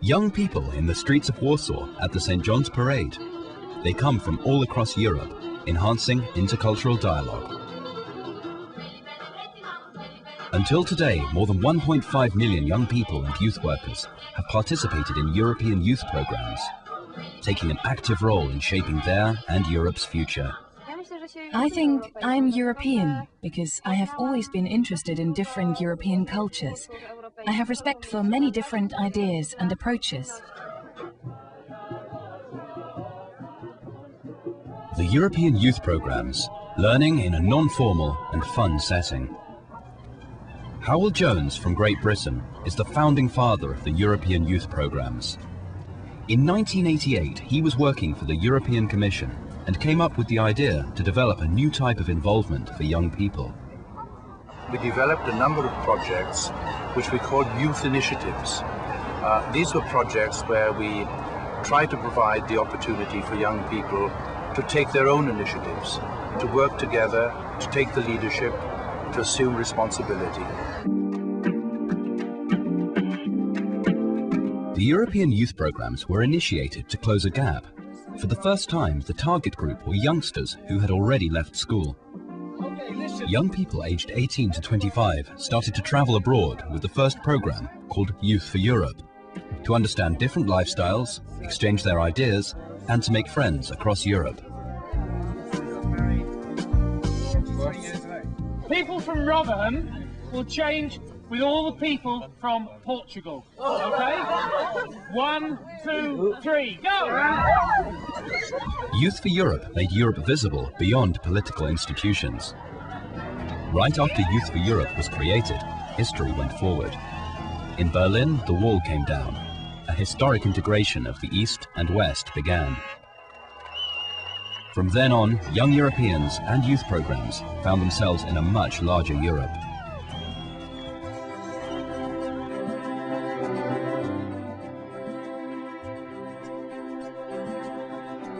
Young people in the streets of Warsaw at the St. John's Parade. They come from all across Europe, enhancing intercultural dialogue. Until today, more than 1.5 million young people and youth workers have participated in European youth programs, taking an active role in shaping their and Europe's future. I think I'm European because I have always been interested in different European cultures. I have respect for many different ideas and approaches. The European youth programs, learning in a non-formal and fun setting. Howell Jones from Great Britain is the founding father of the European youth programs. In 1988, he was working for the European Commission and came up with the idea to develop a new type of involvement for young people. We developed a number of projects which we called youth initiatives. These were projects where we tried to provide the opportunity for young people to take their own initiatives, to work together, to take the leadership, to assume responsibility. The European youth programs were initiated to close a gap. For the first time, the target group were youngsters who had already left school. Young people aged 18 to 25 started to travel abroad with the first program called Youth for Europe, to understand different lifestyles, exchange their ideas, and to make friends across Europe. People from Rotherham will change with all the people from Portugal. Okay? 1, 2, 3, go! Youth for Europe made Europe visible beyond political institutions. Right after Youth for Europe was created, history went forward. In Berlin, the wall came down. A historic integration of the East and West began. From then on, young Europeans and youth programs found themselves in a much larger Europe.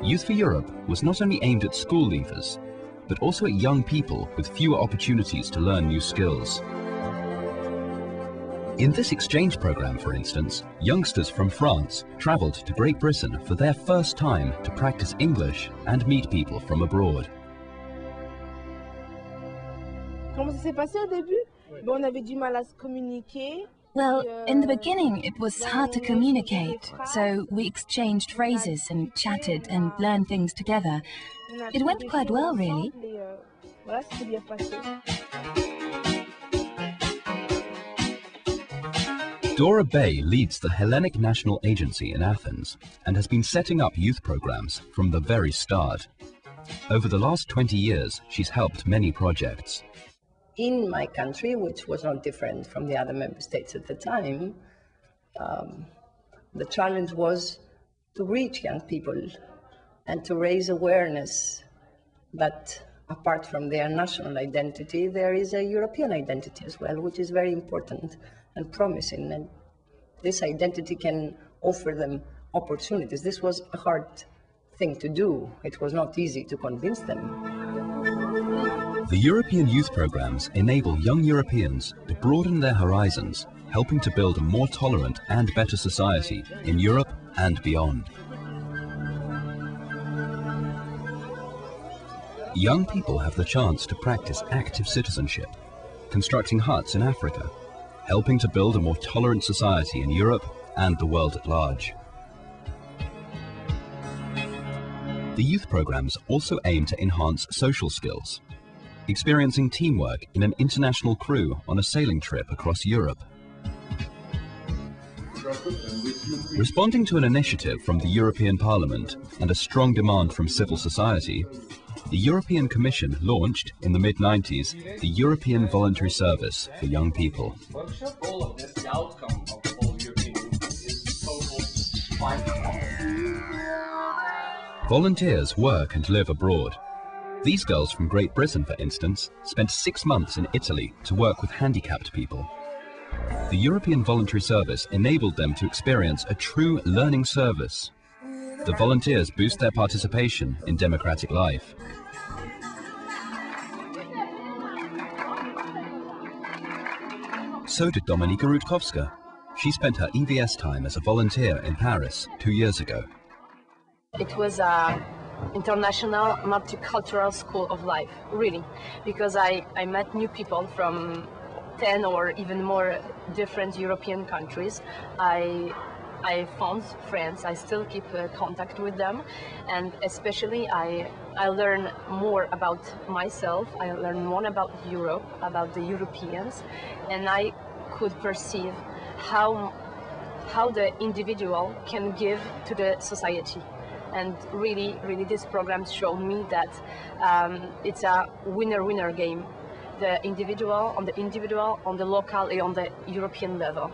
Youth for Europe was not only aimed at school leavers, but also at young people with fewer opportunities to learn new skills. In this exchange program, for instance, youngsters from France travelled to Great Britain for their first time to practice English and meet people from abroad. Comment ça s'est passé au début? On avait du mal à se communiquer. Well, in the beginning it was hard to communicate, so we exchanged phrases and chatted and learned things together. It went quite well, really. Dora Bay leads the Hellenic National Agency in Athens and has been setting up youth programs from the very start. Over the last 20 years, she's helped many projects. In my country, which was not different from the other member states at the time, the challenge was to reach young people and to raise awareness that apart from their national identity, there is a European identity as well, which is very important and promising. And this identity can offer them opportunities. This was a hard thing to do. It was not easy to convince them. The European youth programs enable young Europeans to broaden their horizons, helping to build a more tolerant and better society in Europe and beyond. Young people have the chance to practice active citizenship, constructing huts in Africa, helping to build a more tolerant society in Europe and the world at large. The youth programs also aim to enhance social skills, experiencing teamwork in an international crew on a sailing trip across Europe. Responding to an initiative from the European Parliament and a strong demand from civil society, the European Commission launched, in the mid-90s, the European Voluntary Service for young people. Volunteers work and live abroad. These girls from Great Britain, for instance, spent 6 months in Italy to work with handicapped people. The European Voluntary Service enabled them to experience a true learning service. The volunteers boost their participation in democratic life. So did Dominika Rutkowska. She spent her EVS time as a volunteer in Paris 2 years ago. It was an international multicultural school of life, really, because I met new people from 10 or even more different European countries. I found friends, I still keep contact with them, and especially I learn more about myself, I learn more about Europe, about the Europeans, and I could perceive how the individual can give to the society. And really this program showed me that it's a winner-winner game. The individual, on the local and on the European level.